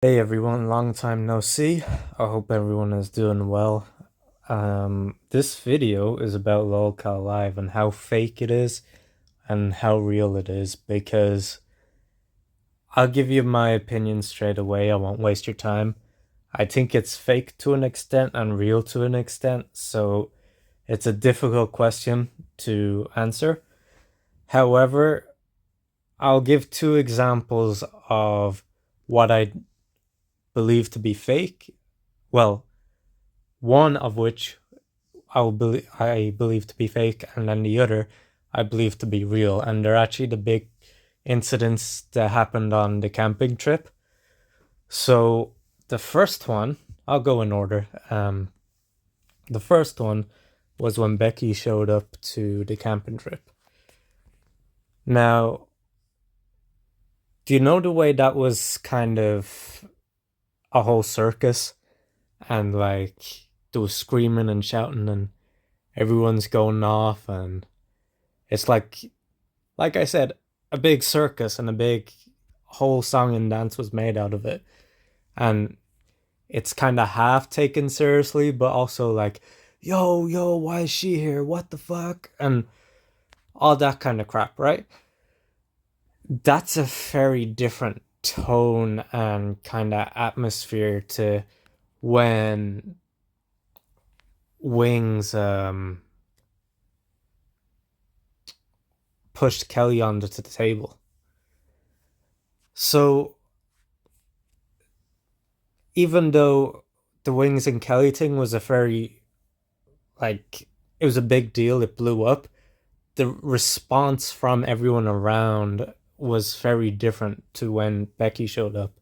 Hey everyone, long time no see. I hope everyone is doing well. This video is about Lolcow Live and how fake it is and how real it is because I'll give you my opinion straight away. I won't waste your time. I think it's fake to an extent and real to an extent, so it's a difficult question to answer. However, I'll give two examples of what I believe to be fake. Well, one of which I believe to be fake, and then the other I believe to be real. And they're actually the big incidents that happened on the camping trip. So the first one, I'll go in order. The first one was when Becky showed up to the camping trip. Now, do you know the way that was kind of a whole circus, and like there was screaming and shouting and everyone's going off, and it's like I said, a big circus and a big whole song and dance was made out of it. And it's kind of half taken seriously, but also like, yo, why is she here? What the fuck? And all that kind of crap, right? That's a very different tone and kind of atmosphere to when Wings pushed Kelly onto the table. So even though the Wings and Kelly thing was a very like it was a big deal, it blew up. The response from everyone around was very different to when Becky showed up.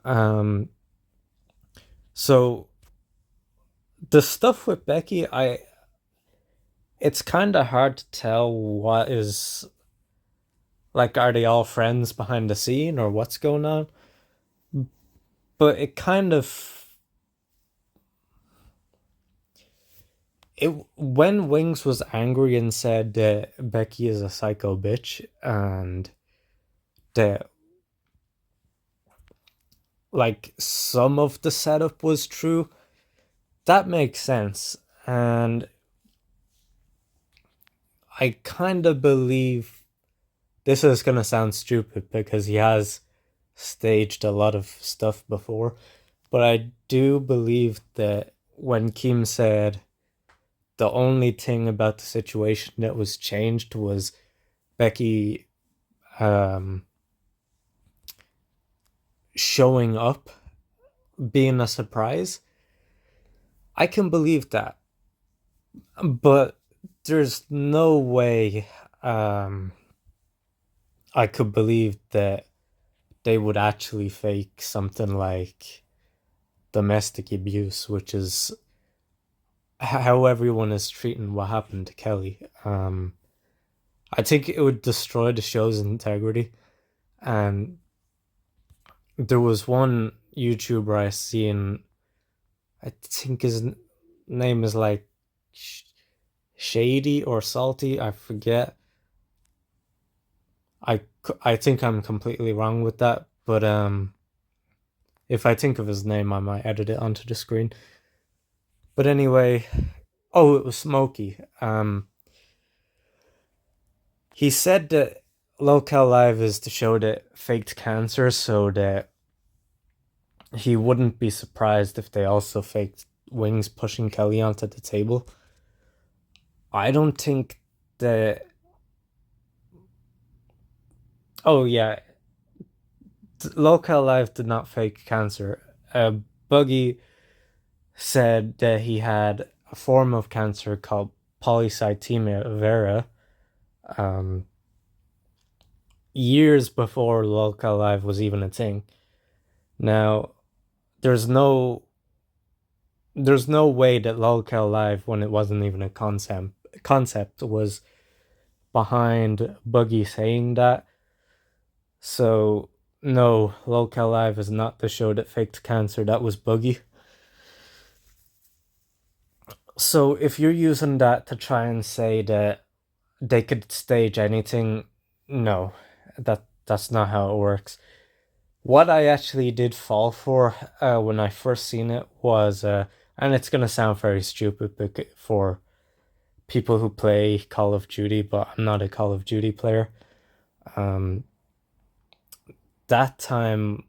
Um, so the stuff with Becky, it's kind of hard to tell what is like, are they all friends behind the scene or what's going on? But it kind of it when Wings was angry and said that Becky is a psycho bitch and that like some of the setup was true, that makes sense. And I kind of believe this is going to sound stupid because he has staged a lot of stuff before, but I do believe that when Kim said the only thing about the situation that was changed was Becky um, showing up being a surprise, I can believe that. But there's no way um, I could believe that they would actually fake something like domestic abuse, which is how everyone is treating what happened to Kelly. I think it would destroy the show's integrity. And there was one YouTuber I seen, I think his name is like Shady or Salty, I forget. I, I think I'm completely wrong with that, but if I think of his name, I might edit it onto the screen. But anyway, oh, it was Smokey. He said that Lolcow Live is to show that faked cancer, so that he wouldn't be surprised if they also faked Wings pushing Kelly onto the table. I don't think that. Oh yeah, Lolcow Live did not fake cancer. Buggy said that he had a form of cancer called polycythemia vera, um, years before Lolcow Live was even a thing. Now, there's no there's no way that Lolcow Live, when it wasn't even a concept, was behind Buggy saying that. So no, Lolcow Live is not the show that faked cancer. That was Buggy. So if you're using that to try and say that they could stage anything, no, that's not how it works. What I actually did fall for when I first seen it was, and it's gonna sound very stupid for people who play Call of Duty, but I'm not a Call of Duty player. Um, that time,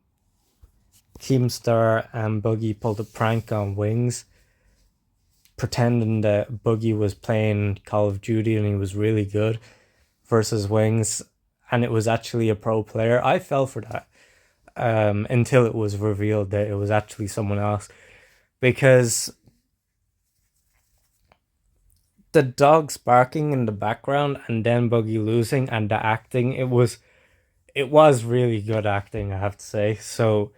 Keemstar and Boogie pulled a prank on Wings, pretending that Boogie was playing Call of Duty and he was really good versus Wings, and it was actually a pro player. I fell for that until it was revealed that it was actually someone else, because the dogs barking in the background and then Boogie losing and the acting, it was really good acting, I have to say. So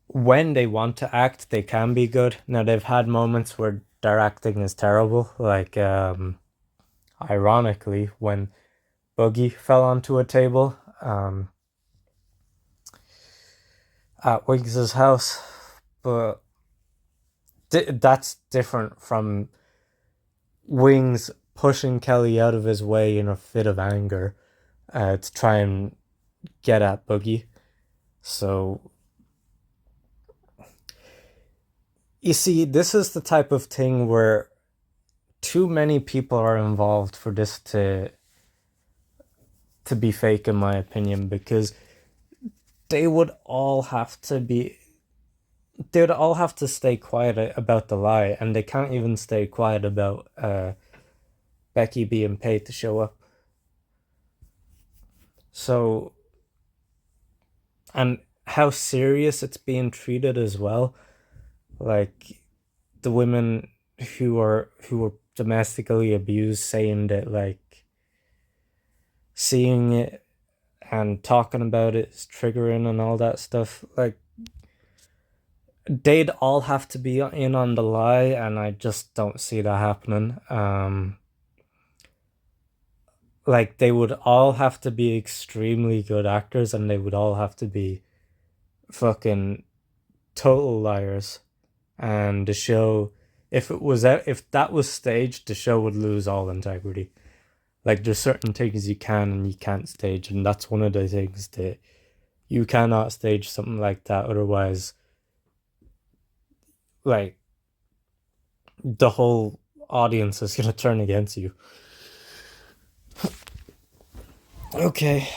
when they want to act, they can be good. Now they've had moments where their acting is terrible, like ironically when Boogie fell onto a table at Wiggs's house, but that's different from Wings pushing Kelly out of his way in a fit of anger to try and get at Boogie. So you see, this is the type of thing where too many people are involved for this to be fake, in my opinion, because they would all have to be they'd all have to stay quiet about the lie, and they can't even stay quiet about Becky being paid to show up. So, and how serious it's being treated as well. Like the women who were domestically abused saying that, like, seeing it and talking about it is triggering and all that stuff. Like, they'd all have to be in on the lie, and I just don't see that happening. Like, they would all have to be extremely good actors, and they would all have to be fucking total liars. And the show, if that was staged, the show would lose all integrity. Like, there's certain things you can and you can't stage, and that's one of the things that you cannot stage something like that. Otherwise, like, the whole audience is gonna turn against you. Okay,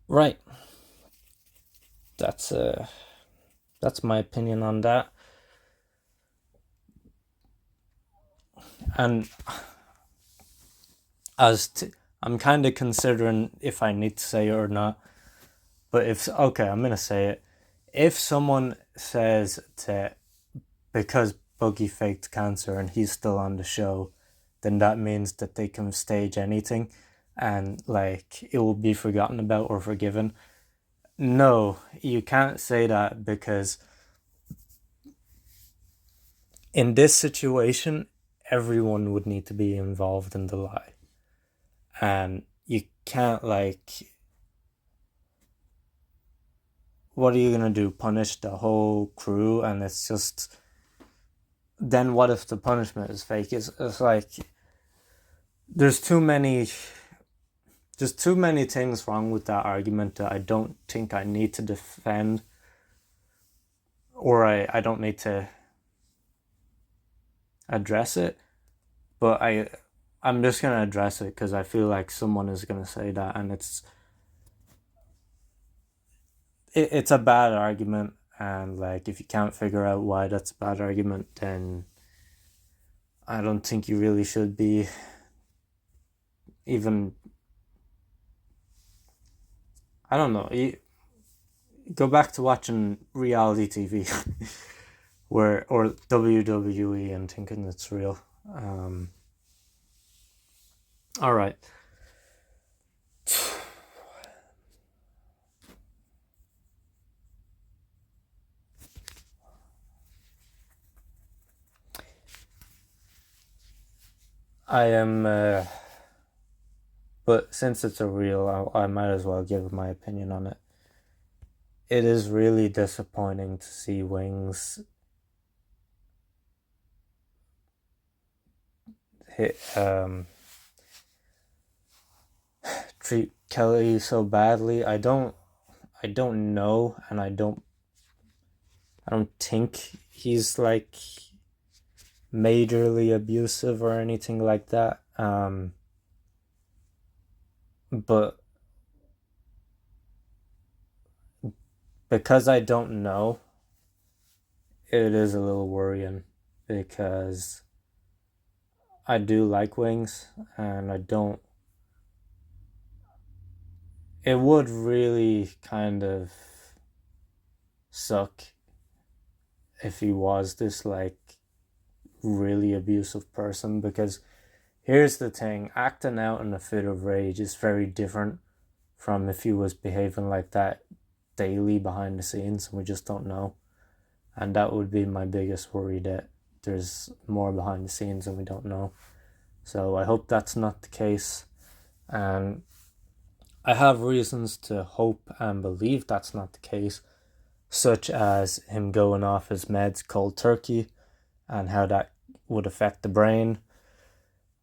right. That's my opinion on that. And I'm kind of considering if I need to say it or not. But if okay, I'm gonna say it. If someone says that because Boogie faked cancer and he's still on the show, then that means that they can stage anything, and like it will be forgotten about or forgiven. No, you can't say that, because in this situation, everyone would need to be involved in the lie. And you can't, like, what are you gonna do? Punish the whole crew? And it's just, then what if the punishment is fake? It's like there's too many things wrong with that argument that I don't think I need to defend, or I don't need to address it. But I'm just gonna address it because I feel like someone is gonna say that, and it's a bad argument. And like, if you can't figure out why that's a bad argument, then I don't think you really should be even, I don't know, you go back to watching reality TV where or WWE and thinking it's real. All right. I am but since it's a reel, I might as well give my opinion on it. It is really disappointing to see Wings hit treat Kelly so badly. I don't know, and I don't think he's like majorly abusive or anything like that. But because I don't know, it is a little worrying because I do like wings, and I don't. It would really kind of suck if he was this like really abusive person, because here's the thing, acting out in a fit of rage is very different from if he was behaving like that daily behind the scenes and we just don't know. And that would be my biggest worry, that there's more behind the scenes and we don't know. So I hope that's not the case. And I have reasons to hope and believe that's not the case, such as him going off his meds cold turkey and how that would affect the brain.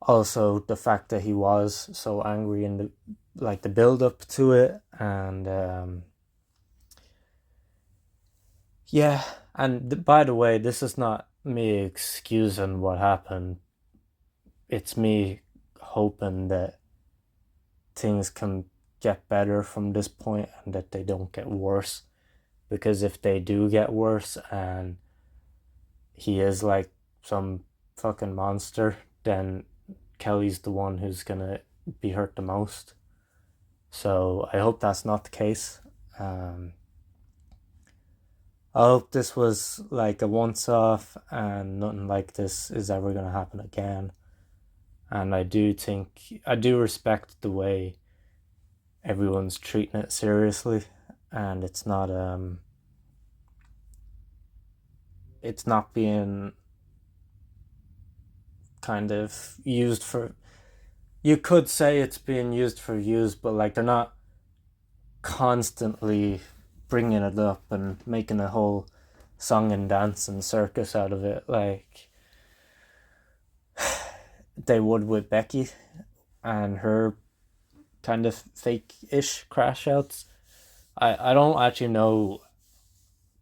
Also, the fact that he was so angry in the build up to it, and yeah. And by the way, this is not me excusing what happened. It's me hoping that things can get better from this point and that they don't get worse. Because if they do get worse and he is like some fucking monster, then Kelly's the one who's gonna be hurt the most. So I hope that's not the case. I hope this was like a once off and nothing like this is ever gonna happen again. And I do respect the way everyone's treating it seriously, and it's not being kind of used for, you could say it's being used for views, but like they're not constantly bringing it up and making a whole song and dance and circus out of it like they would with Becky and her kind of fake-ish crash outs. I don't actually know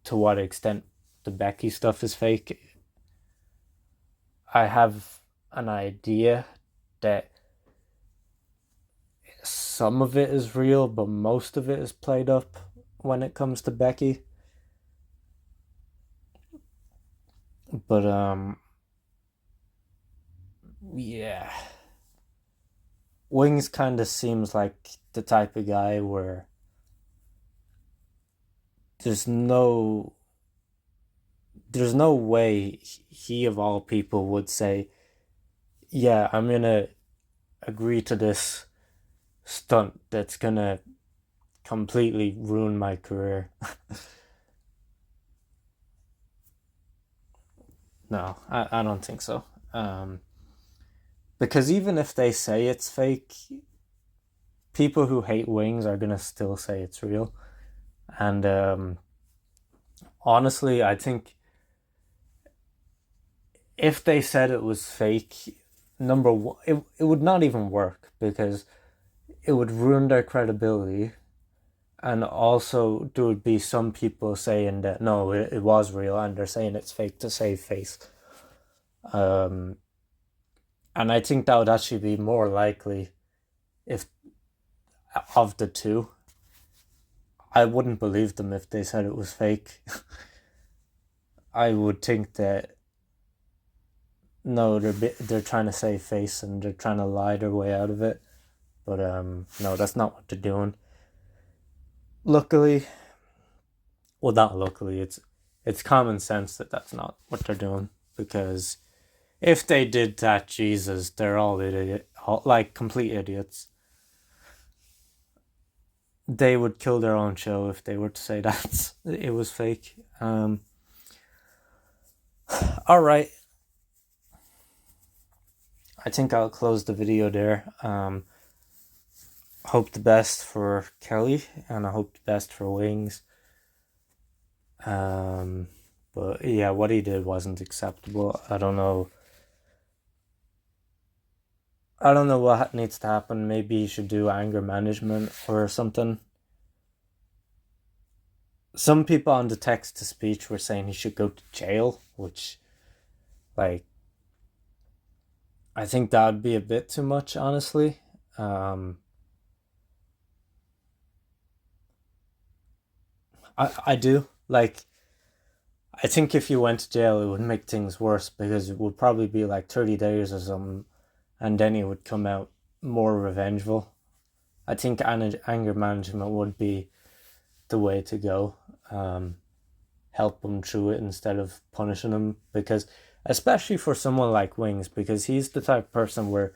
to what extent the Becky stuff is fake. I have an idea that some of it is real, but most of it is played up when it comes to Becky. But yeah. Wings kind of seems like the type of guy where there's no there's no way he of all people would say, "Yeah, I'm gonna agree to this stunt that's gonna completely ruin my career." No, I don't think so. Because even if they say it's fake, people who hate wings are gonna still say it's real. And honestly, I think if they said it was fake, number one, it would not even work because it would ruin their credibility. And also, there would be some people saying that no, it was real, and they're saying it's fake to save face. Um, and I think that would actually be more likely if of the two. I wouldn't believe them if they said it was fake. I would think that no, they're trying to save face and they're trying to lie their way out of it. But no, that's not what they're doing. Luckily, well, not luckily, it's common sense that that's not what they're doing, because if they did that, Jesus, they're all like complete idiots. They would kill their own show if they were to say that it was fake. All right, I think I'll close the video there. Hope the best for Kelly, and I hope the best for Wings. But yeah, what he did wasn't acceptable. I don't know. I don't know what needs to happen. Maybe he should do anger management or something. Some people on the text to speech were saying he should go to jail, which, like, I think that would be a bit too much, honestly. Um, I do. Like, I think if you went to jail, it would make things worse because it would probably be like 30 days or something, and then he would come out more revengeful. I think anger management would be the way to go. Um, Help him through it instead of punishing him, because especially for someone like Wings, because he's the type of person where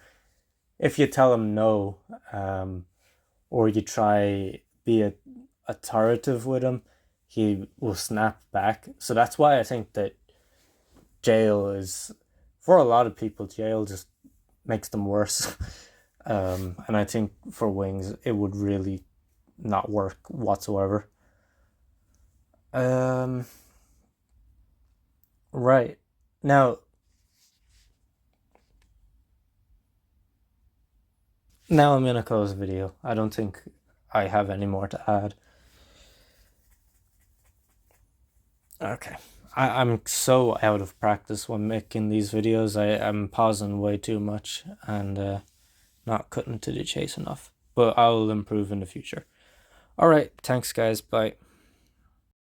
if you tell him no, or you try be authoritative with him, he will snap back. So that's why I think that jail is, for a lot of people, jail just makes them worse. And I think for Wings, it would really not work whatsoever. Um, right. Now, now I'm gonna close the video. I don't think I have any more to add. Okay. I'm so out of practice when making these videos. I'm pausing way too much and not cutting to the chase enough. But I'll improve in the future. Alright, thanks guys. Bye.